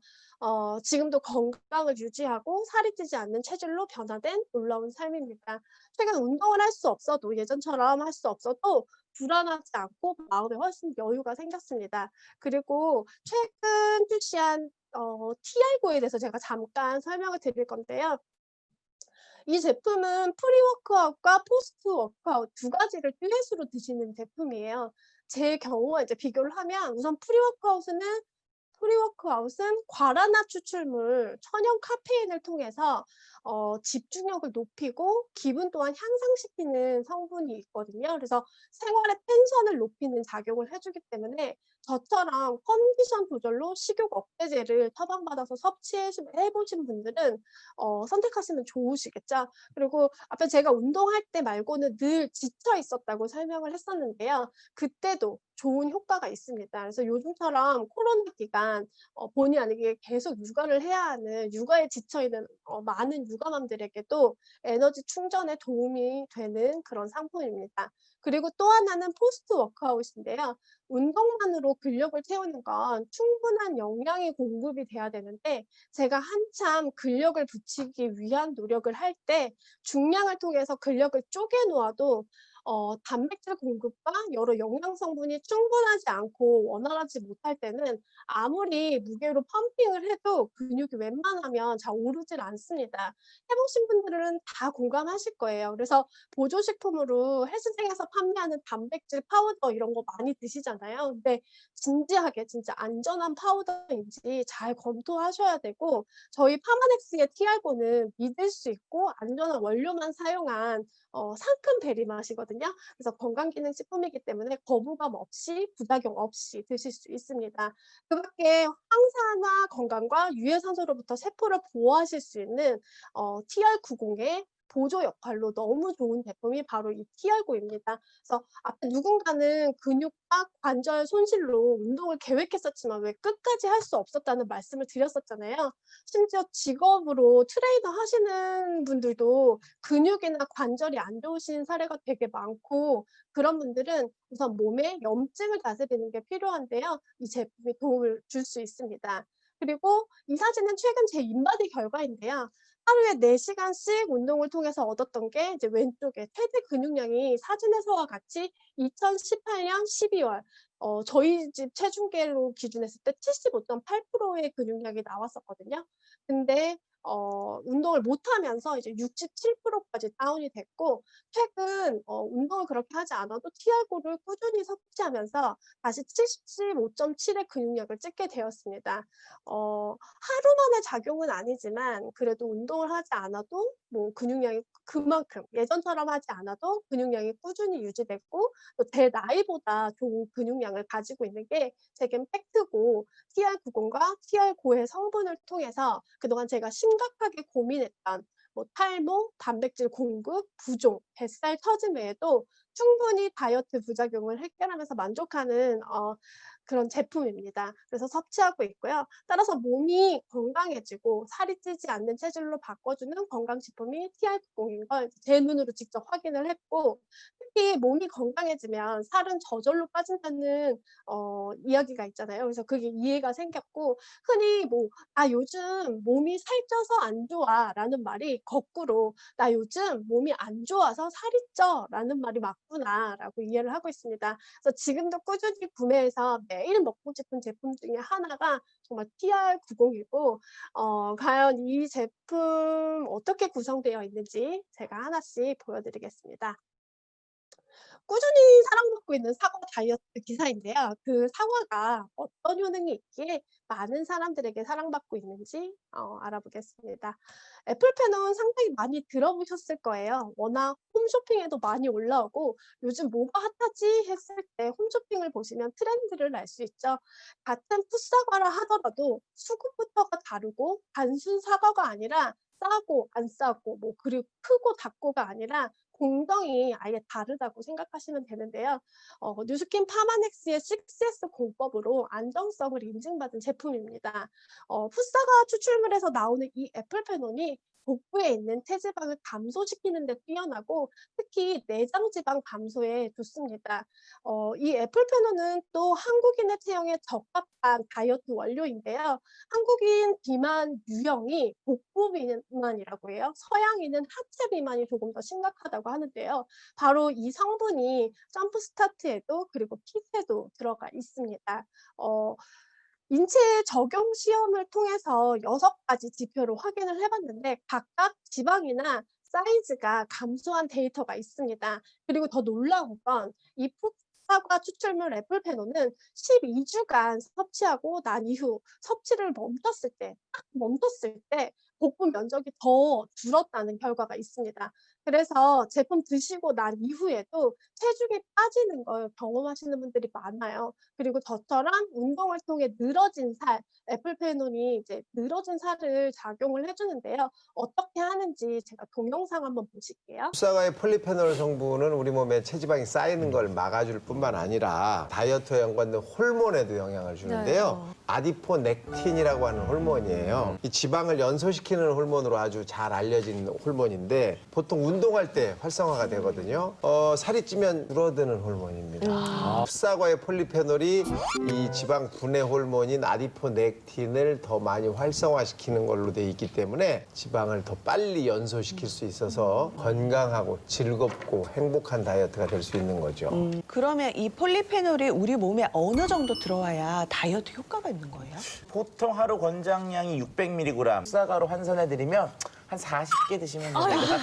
지금도 건강을 유지하고 살이 찌지 않는 체질로 변화된 놀라운 삶입니다. 최근 운동을 할 수 없어도 예전처럼 할 수 없어도 불안하지 않고 마음에 훨씬 여유가 생겼습니다. 그리고 최근 출시한 TR9에 대해서 제가 잠깐 설명을 드릴 건데요. 이 제품은 프리워크아웃과 포스트 워크아웃 두 가지를 듀엣으로 드시는 제품이에요. 제 경우와 이제 비교를 하면 우선 프리워크아웃은 프리워크아웃은 과라나 추출물, 천연 카페인을 통해서 집중력을 높이고 기분 또한 향상시키는 성분이 있거든요. 그래서 생활의 텐션을 높이는 작용을 해 주기 때문에 저처럼 컨디션 조절로 식욕 억제제를 처방받아서 섭취해 보신 분들은 선택하시면 좋으시겠죠. 그리고 앞에 제가 운동할 때 말고는 늘 지쳐 있었다고 설명을 했었는데요. 그때도 좋은 효과가 있습니다. 그래서 요즘처럼 코로나 기간 본의 아니게 계속 육아를 해야 하는 육아에 지쳐 있는 많은 육아맘들에게도 에너지 충전에 도움이 되는 그런 상품입니다. 그리고 또 하나는 포스트 워크아웃인데요. 운동만으로 근력을 채우는 건 충분한 영양이 공급이 돼야 되는데 제가 한참 근력을 붙이기 위한 노력을 할 때 중량을 통해서 근력을 쪼개 놓아도 단백질 공급과 여러 영양 성분이 충분하지 않고 원활하지 못할 때는 아무리 무게로 펌핑을 해도 근육이 웬만하면 잘 오르질 않습니다. 해 보신 분들은 다 공감하실 거예요. 그래서 보조식품으로 헬스장에서 판매하는 단백질 파우더 이런 거 많이 드시잖아요. 근데 진지하게 진짜 안전한 파우더인지 잘 검토하셔야 되고 저희 파마넥스의 TR고는 믿을 수 있고 안전한 원료만 사용한 상큼 베리맛이거든요. 그래서 건강기능식품이기 때문에 거부감 없이 부작용 없이 드실 수 있습니다. 그밖에 항산화 건강과 유해산소로부터 세포를 보호하실 수 있는 TR90의 보조 역할로 너무 좋은 제품이 바로 이 TR9입니다. 그래서 앞에 누군가는 근육과 관절 손실로 운동을 계획했었지만 왜 끝까지 할 수 없었다는 말씀을 드렸었잖아요. 심지어 직업으로 트레이너 하시는 분들도 근육이나 관절이 안 좋으신 사례가 되게 많고 그런 분들은 우선 몸에 염증을 다스리는 게 필요한데요. 이 제품이 도움을 줄 수 있습니다. 그리고 이 사진은 최근 제 인바디 결과인데요. 하루에 4 시간씩 운동을 통해서 얻었던 게 이제 왼쪽에 최대 근육량이 사진에서와 같이 2018년 12월 저희 집 체중계로 기준했을 때 75.8%의 근육량이 나왔었거든요. 근데 운동을 못 하면서 이제 67%까지 다운이 됐고 최근 운동을 그렇게 하지 않아도 TR9를 꾸준히 섭취하면서 다시 75.7의 근육량을 찍게 되었습니다. 하루 만의 작용은 아니지만 그래도 운동을 하지 않아도 뭐 근육량이 그만큼 예전처럼 하지 않아도 근육량이 꾸준히 유지됐고 또 제 나이보다 좋은 근육량을 가지고 있는 게 제겐 팩트고 TR90과 TR9의 성분을 통해서 그동안 제가 심각하게 고민했던 뭐 탈모, 단백질 공급 부족, 뱃살 처짐 외에도 충분히 다이어트 부작용을 해결하면서 만족하는 그런 제품입니다. 그래서 섭취하고 있고요. 따라서 몸이 건강해지고 살이 찌지 않는 체질로 바꿔주는 건강식품이 TR90인 걸 제 눈으로 직접 확인을 했고 특히 몸이 건강해지면 살은 저절로 빠진다는 이야기가 있잖아요. 그래서 그게 이해가 생겼고 흔히 뭐 "아 요즘 몸이 살쪄서 안 좋아."라는 말이 거꾸로 "나 요즘 몸이 안 좋아서 살이 쪄."라는 말이 맞구나라고 이해를 하고 있습니다. 그래서 지금도 꾸준히 구매해서 매일 먹고 싶은 제품 중에 하나가 정말 TR90이고 과연 이 제품 어떻게 구성되어 있는지 제가 하나씩 보여드리겠습니다. 꾸준히 사랑받고 있는 사과 다이어트 기사인데요. 그 사과가 어떤 효능이 있기에 많은 사람들에게 사랑받고 있는지 알아보겠습니다. 애플페논 상당히 많이 들어보셨을 거예요. 워낙 홈쇼핑에도 많이 올라오고 '요즘 뭐가 핫하지?' 했을 때 홈쇼핑을 보시면 트렌드를 알 수 있죠. 같은 풋사과라 하더라도 수급부터가 다르고 단순 사과가 아니라 싸고 안 싸고 뭐 그리고 크고 작고가 아니라 공정이 아예 다르다고 생각하시면 되는데요. 뉴스킨 파마넥스의 식스에스 공법으로 안정성을 인증받은 제품입니다. 풋사과 추출물에서 나오는 이 애플페논이 복부에 있는 체지방을 감소시키는 데 뛰어나고 특히 내장 지방 감소에 좋습니다. 이 애플페논은 또 한국인의 체형에 적합한 다이어트 원료인데요. 한국인 비만 유형이 복부 비만이라고 해요. 서양인은 하체 비만이 조금 더 심각하다고 하는데요. 바로 이 성분이 점프 스타트에도 그리고 핏에도 들어가 있습니다. 어 인체 적용 시험을 통해서 6가지 지표로 확인을 해 봤는데 각각 지방이나 사이즈가 감소한 데이터가 있습니다. 그리고 더 놀라운 건 이 풋사과 추출물 에플페놀은 12주간 섭취하고 난 이후 섭취를 딱 멈췄을 때 복부 면적이 더 줄었다는 결과가 있습니다. 그래서 제품 드시고 난 이후에도 체중이 빠지는 걸 경험하시는 분들이 많아요. 그리고 저처럼 운동을 통해 늘어진 살, 에플페놀이 이제 늘어진 살을 작용을 해 주는데요. 어떻게 하는지 제가 동영상 한번 보실게요. 풋사과의 폴리페놀 성분은 우리 몸에 체지방이 쌓이는 걸 막아줄 뿐만 아니라 다이어트와 연관된 호르몬에도 영향을 주는데요. 아디포넥틴이라고 하는 호르몬이에요. 이 지방을 연소시키는 호르몬으로 아주 잘 알려진 호르몬인데 보통 운동할 때 활성화가 되거든요. 살이 찌면 줄어드는 호르몬입니다. 풋사과의 폴리페놀이 이 지방 분해 호르몬인 아디포넥틴을 더 많이 활성화시키는 걸로 돼 있기 때문에 지방을 더 빨리 연소시킬 수 있어서 건강하고 즐겁고 행복한 다이어트가 될 수 있는 거죠. 그러면 이 폴리페놀이 우리 몸에 어느 정도 들어와야 다이어트 효과가 있는 거예요? 보통 하루 권장량이 600mg, 풋사과로 환산해드리면 한 40개 드시면 됩니다.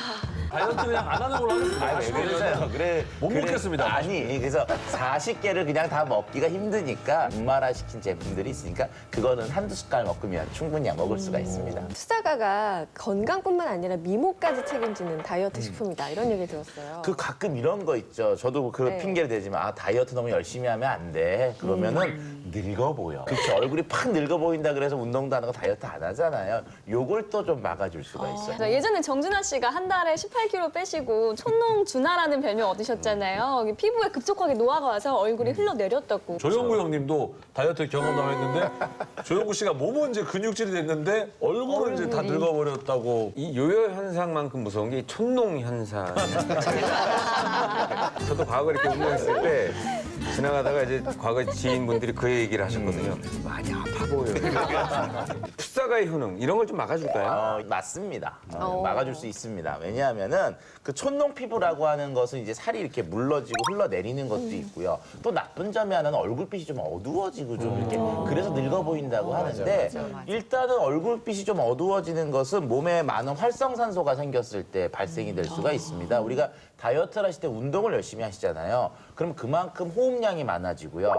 다이어트 그냥 안 하는 걸로 하겠습니다. 왜 그러세요? 못 먹겠습니다. 아니, 그래서 40개를 그냥 다 먹기가 힘드니까 분말화 시킨 제품들이 있으니까 그거는 한두 숟갈 먹으면 충분히 먹을 수가 있습니다. 풋사과가 건강뿐만 아니라 미모까지 책임지는 다이어트 식품이다 이런 얘기 들었어요. 그 가끔 이런 거 있죠. 저도 그 네. 핑계를 대지만 다이어트 너무 열심히 하면 안 돼. 그러면은 늙어 보여. 그렇죠. 얼굴이 팍 늙어 보인다 그래서 운동도 안 하고 다이어트 안 하잖아요. 요걸 또 좀 막아줄 수가 있어요. 예전에 정준하 씨가 한 달에 18kg 빼시고 촌농준하라는 별명 얻으셨잖아요. 피부에 급속하게 노화가 와서 얼굴이 흘러내렸다고. 조영구 형님도 다이어트 경험담 했는데 조영구 씨가 몸은 이제 근육질이 됐는데 얼굴은 이제 다 늙어버렸다고. 이 요요 현상만큼 무서운 게 이 촌농 현상. 저도 과거 이렇게 운동했을 때 지나가다가 이제 과거 지인분들이 그 얘기를 하셨거든요. 많이 아파 보여요. 풋사과의 효능 이런 걸 좀 막아줄까요? 맞습니다. 막아줄 수 있습니다. 왜냐하면은 그 촌농 피부라고 하는 것은 이제 살이 이렇게 물러지고 흘러내리는 것도 있고요. 또 나쁜 점이 하나는 얼굴빛이 좀 어두워지고 좀 이렇게 그래서 늙어 보인다고 하는데 일단은 얼굴빛이 좀 어두워지는 것은 몸에 많은 활성산소가 생겼을 때 발생이 될 수가 있습니다. 우리가 다이어트를 하실 때 운동을 열심히 하시잖아요. 그럼 그만큼 호흡량이 많아지고요.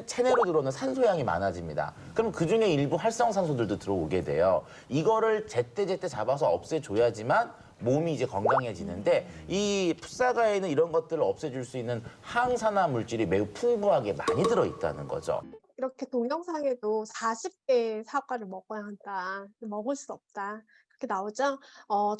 체내로 들어오는 산소량이 많아집니다. 그럼 그중에 일부 활성산소들도 들어오게 돼요. 이거를 제때제때 잡아서 없애줘야지만 몸이 이제 건강해지는데 이 풋사과에는 이런 것들을 없애줄 수 있는 항산화 물질이 매우 풍부하게 많이 들어있다는 거죠. 이렇게 동영상에도 40개의 사과를 먹어야 한다. 먹을 수 없다. 그렇게 나오죠.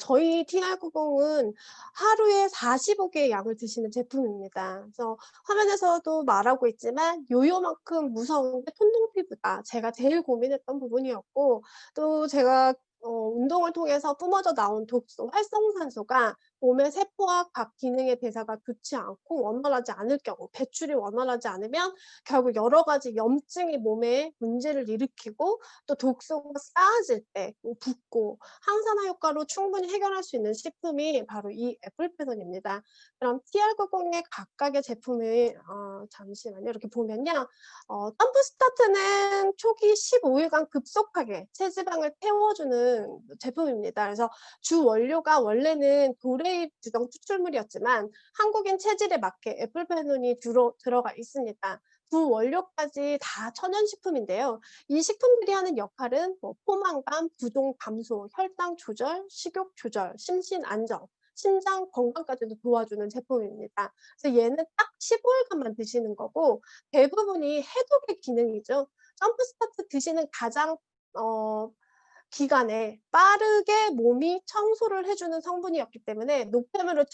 저희 TR90은 하루에 45개의 양을 드시는 제품입니다. 그래서 화면에서도 말하고 있지만 요요만큼 무서운 게 톤동 피부다. 제가 제일 고민했던 부분이었고 또 제가 운동을 통해서 뿜어져 나온 독소, 활성산소가 몸의 세포와 각 기능의 대사가 좋지 않고 원활하지 않을 경우, 배출이 원활하지 않으면 결국 여러 가지 염증이 몸에 문제를 일으키고 또 독소가 쌓아질 때 붓고 항산화 효과로 충분히 해결할 수 있는 식품이 바로 이 애플페놀입니다. 그럼 TR90의 각각의 제품을 잠시만요. 이렇게 보면요. 점프 스타트는 초기 15일간 급속하게 체지방을 태워주는 제품입니다. 그래서 주 원료가 원래는 도레잎 주정 추출물이었지만 한국인 체질에 맞게 애플페놀이 주로 들어가 있습니다. 주 원료까지 다 천연식품인데요. 이 식품들이 하는 역할은 포만감, 부종 감소, 혈당 조절, 식욕 조절, 심신 안정, 신장 건강까지도 도와주는 제품입니다. 그래서 얘는 딱 15일간만 드시는 거고 대부분이 해독의 기능이죠. 점프 스타트 드시는 가장 기간에 빠르게 몸이 청소를 해주는 성분이었기 때문에 노폐물을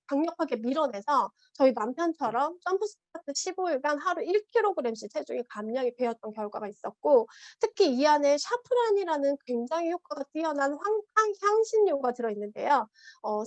강력하게 밀어내서 저희 남편처럼 점프 스타트 15일간 하루 1kg씩 체중이 감량이 되었던 결과가 있었고 특히 이 안에 샤프란이라는 굉장히 효과가 뛰어난 향신료가 들어있는데요.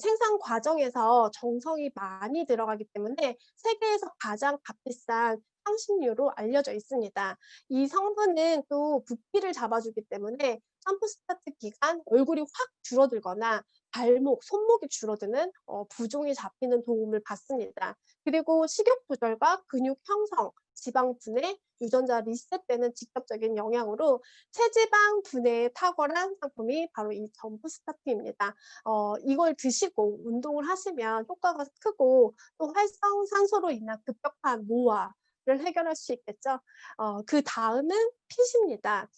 생산 과정에서 정성이 많이 들어가기 때문에 세계에서 가장 값비싼 향신료로 알려져 있습니다. 이 성분은 또 붓기를 잡아주기 때문에 점프 스타트 기간 얼굴이 확 줄어들거나 발목, 손목이 줄어드는 부종이 잡히는 도움을 받습니다. 그리고 식욕 조절과 근육 형성, 지방 분해, 유전자 리셋되는 직접적인 영향으로 체지방 분해에 탁월한 상품이 바로 이 점프 스타트입니다. 이걸 드시고 운동을 하시면 효과가 크고 또 활성산소로 인한 급격한 노화를 해결할 수 있겠죠. 그다음은 핏입니다.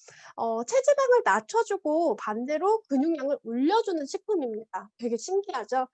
체지방을 낮춰주고 반대로 근육량을 올려주는 식품입니다. 되게 신기하죠?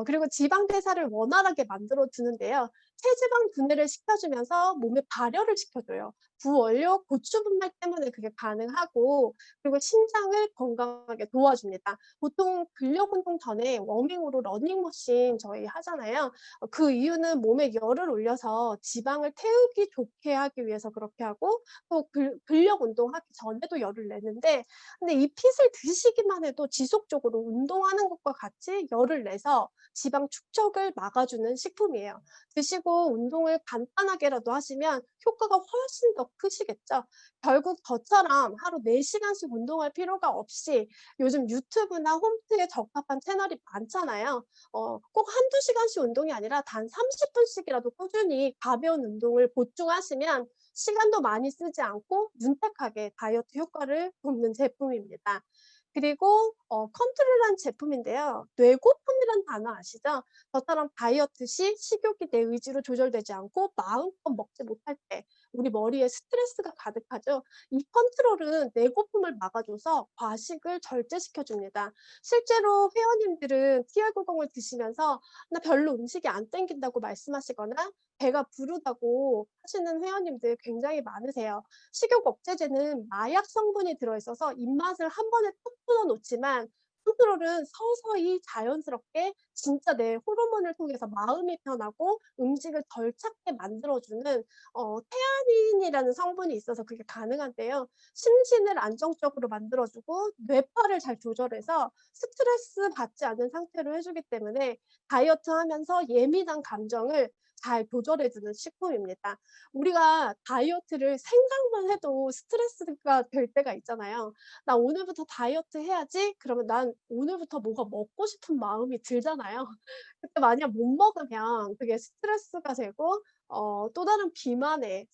그리고 지방 대사를 원활하게 만들어 주는데요. 체지방 분해를 시켜주면서 몸에 발열을 시켜줘요. 부원료, 고추 분말 때문에 그게 가능하고 그리고 심장을 건강하게 도와줍니다. 보통 근력 운동 전에 워밍으로 러닝머신 저희 하잖아요. 그 이유는 몸에 열을 올려서 지방을 태우기 좋게 하기 위해서 그렇게 하고 또 근력 운동하기 전에도 열을 내는데 근데 이 핏을 드시기만 해도 지속적으로 운동하는 것과 같이 열을 내서 지방 축적을 막아주는 식품이에요. 드시고 운동을 간단하게라도 하시면 효과가 훨씬 더 크시겠죠. 결국 저처럼 하루 4시간씩 운동할 필요가 없이 요즘 유튜브나 홈트에 적합한 채널이 많잖아요. 꼭 한두 시간씩 운동이 아니라 단 30분씩이라도 꾸준히 가벼운 운동을 보충하시면 시간도 많이 쓰지 않고 윤택하게 다이어트 효과를 돕는 제품입니다. 그리고 컨트롤한 제품인데요. 뇌고품이란 단어 아시죠? 저처럼 다이어트 시 식욕이 내 의지로 조절되지 않고 마음껏 먹지 못할 때 우리 머리에 스트레스가 가득하죠. 이 컨트롤은 뇌고품을 막아줘서 과식을 절제시켜 줍니다. 실제로 회원님들은 TR90을 드시면서 나 별로 음식이 안 땡긴다고 말씀하시거나 배가 부르다고 하시는 회원님들 굉장히 많으세요. 식욕 억제제는 마약 성분이 들어있어서 입맛을 한 번에 툭 끊어놓지만 컨트롤은 서서히 자연스럽게 진짜 내 호르몬을 통해서 마음이 편하고 음식을 덜 찾게 만들어주는 테아닌이라는 성분이 있어서 그게 가능한데요. 심신을 안정적으로 만들어주고 뇌파를 잘 조절해서 스트레스 받지 않는 상태로 해주기 때문에 다이어트 하면서 예민한 감정을 잘 조절해주는 식품입니다. 우리가 다이어트를 생각만 해도 스트레스가 될 때가 있잖아요. 나 오늘부터 다이어트 해야지. 그러면 난 오늘부터 뭐가 먹고 싶은 마음이 들잖아요. 그때 만약 못 먹으면 그게 스트레스가 되고 또 다른 비만에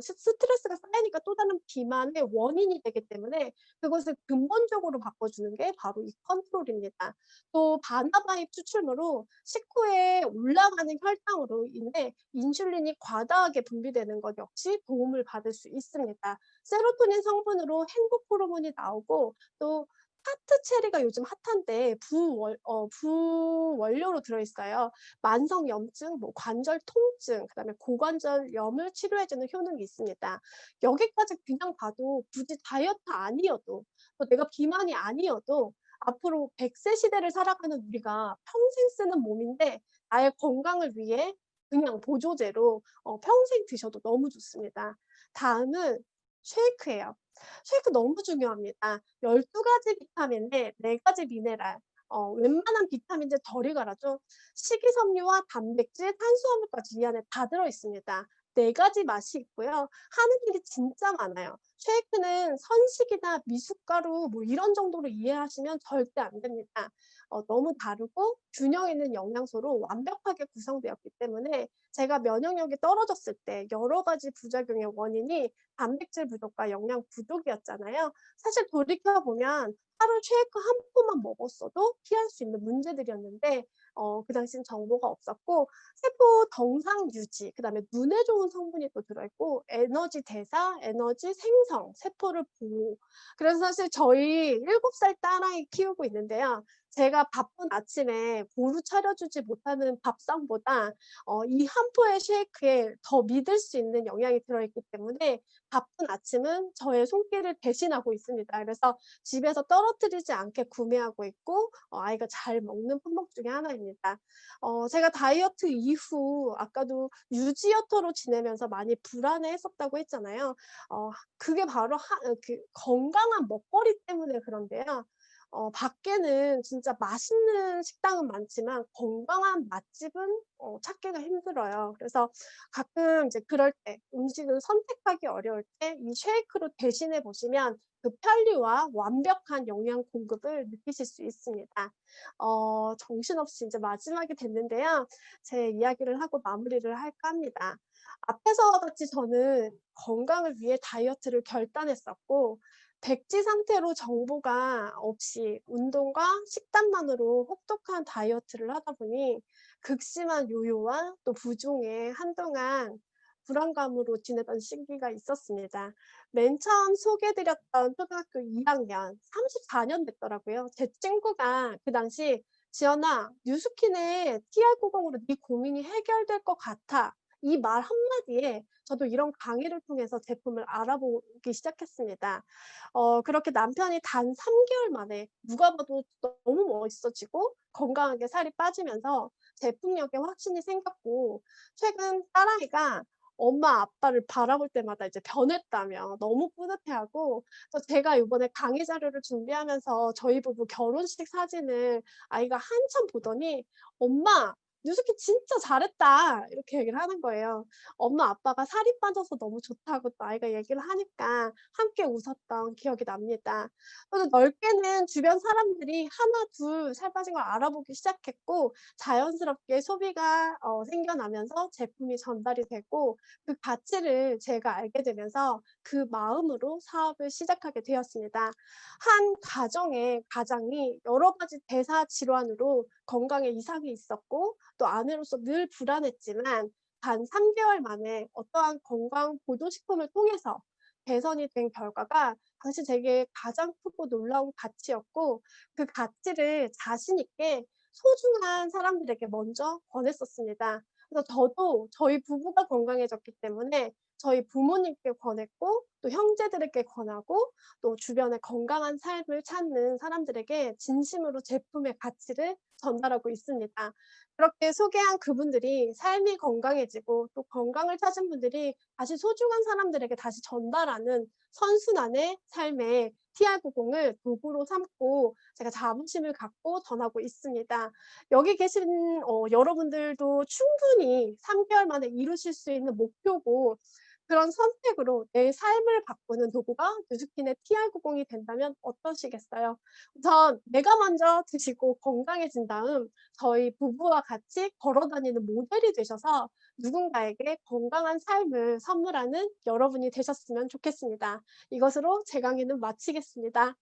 스트레스가 쌓이니까 또 다른 비만의 원인이 되기 때문에 그것을 근본적으로 바꿔주는 게 바로 이 컨트롤입니다. 또 바나바잎 추출물로 식후에 올라가는 혈당으로 인해 인슐린이 과다하게 분비되는 것 역시 도움을 받을 수 있습니다. 세로토닌 성분으로 행복 호르몬이 나오고 또 하트 체리가 요즘 핫한데 부원료로 들어있어요. 만성 염증, 뭐 관절 통증, 그다음에 고관절염을 치료해주는 효능이 있습니다. 여기까지 그냥 봐도 굳이 다이어트 아니어도 또 내가 비만이 아니어도 앞으로 100세 시대를 살아가는 우리가 평생 쓰는 몸인데 나의 건강을 위해 그냥 보조제로 평생 드셔도 너무 좋습니다. 다음은 쉐이크예요. 쉐이크 너무 중요합니다. 12가지 비타민에 4가지 미네랄, 웬만한 비타민제 덜 가라죠. 식이섬유와 단백질, 탄수화물까지 이 안에 다 들어있습니다. 4가지 맛이 있고요. 하는 일이 진짜 많아요. 쉐이크는 선식이나 미숫가루 뭐 이런 정도로 이해하시면 절대 안 됩니다. 너무 다르고 균형 있는 영양소로 완벽하게 구성되었기 때문에 제가 면역력이 떨어졌을 때 여러 가지 부작용의 원인이 단백질 부족과 영양 부족이었잖아요. 사실 돌이켜보면 하루 쉐이크 한 포만 먹었어도 피할 수 있는 문제들이었는데 그 당시엔 정보가 없었고 세포 정상 유지, 그다음에 눈에 좋은 성분이 또 들어있고 에너지 대사, 에너지 생성, 세포를 보호. 그래서 사실 저희 7살 딸아이 키우고 있는데요. 제가 바쁜 아침에 고루 차려주지 못하는 밥상보다 이 한 포의 쉐이크에 더 믿을 수 있는 영양이 들어있기 때문에 바쁜 아침은 저의 손길을 대신하고 있습니다. 그래서 집에서 떨어뜨리지 않게 구매하고 있고 아이가 잘 먹는 품목 중에 하나입니다. 제가 다이어트 이후 아까도 유지어터로 지내면서 많이 불안해했었다고 했잖아요. 그게 바로 그 건강한 먹거리 때문에 그런데요. 밖에는 진짜 맛있는 식당은 많지만 건강한 맛집은 찾기가 힘들어요. 그래서 가끔 이제 그럴 때 음식을 선택하기 어려울 때 이 쉐이크로 대신해 보시면 그 편리와 완벽한 영양 공급을 느끼실 수 있습니다. 정신없이 이제 마지막이 됐는데요. 제 이야기를 하고 마무리를 할까 합니다. 앞에서와 같이 저는 건강을 위해 다이어트를 결단했었고 백지 상태로 정보가 없이 운동과 식단만으로 혹독한 다이어트를 하다 보니 극심한 요요와 또 부종에 한동안 불안감으로 지내던 시기가 있었습니다. 맨 처음 소개해 드렸던 초등학교 2학년 34년 됐더라고요. 제 친구가 그 당시 "지연아 뉴스킨의 TR90으로 네 고민이 해결될 것 같아." 이 말 한마디에 저도 이런 강의를 통해서 제품을 알아보기 시작했습니다. 그렇게 남편이 단 3 개월 만에 누가 봐도 너무 멋있어지고 건강하게 살이 빠지면서 제품력에 확신이 생겼고 최근 딸아이가 엄마 아빠를 바라볼 때마다 이제 변했다며 너무 뿌듯해하고 또 제가 이번에 강의 자료를 준비하면서 저희 부부 결혼식 사진을 아이가 한참 보더니 "엄마 뉴스킨 진짜 잘했다." 이렇게 얘기를 하는 거예요. 엄마 아빠가 살이 빠져서 너무 좋다고 또 아이가 얘기를 하니까 함께 웃었던 기억이 납니다. 그래서 넓게는 주변 사람들이 하나 둘 살 빠진 걸 알아보기 시작했고 자연스럽게 소비가 생겨나면서 제품이 전달이 되고 그 가치를 제가 알게 되면서 그 마음으로 사업을 시작하게 되었습니다. 한 가정의 가장이 여러 가지 대사 질환으로 건강에 이상이 있었고 또 아내로서 늘 불안했지만 단 3 개월 만에 어떠한 건강 보조식품을 통해서 개선이 된 결과가 당시 제게 가장 크고 놀라운 가치였고 그 가치를 자신 있게 소중한 사람들에게 먼저 권했었습니다. 그래서 저도 저희 부부가 건강해졌기 때문에 저희 부모님께 권했고 또 형제들에게 권하고 또 주변에 건강한 삶을 찾는 사람들에게 진심으로 제품의 가치를 전달하고 있습니다. 그렇게 소개한 그분들이 삶이 건강해지고 또 건강을 찾은 분들이 다시 소중한 사람들에게 다시 전달하는 선순환의 삶에 TR90을 도구로 삼고 제가 자부심을 갖고 전하고 있습니다. 여기 계신 여러분들도 충분히 3 개월 만에 이루실 수 있는 목표고 그런 선택으로 내 삶을 바꾸는 도구가 뉴스킨의 TR90이 된다면 어떠시겠어요? 우선 내가 먼저 드시고 건강해진 다음 저희 부부와 같이 걸어 다니는 모델이 되셔서 누군가에게 건강한 삶을 선물하는 여러분이 되셨으면 좋겠습니다. 이것으로 제 강의는 마치겠습니다.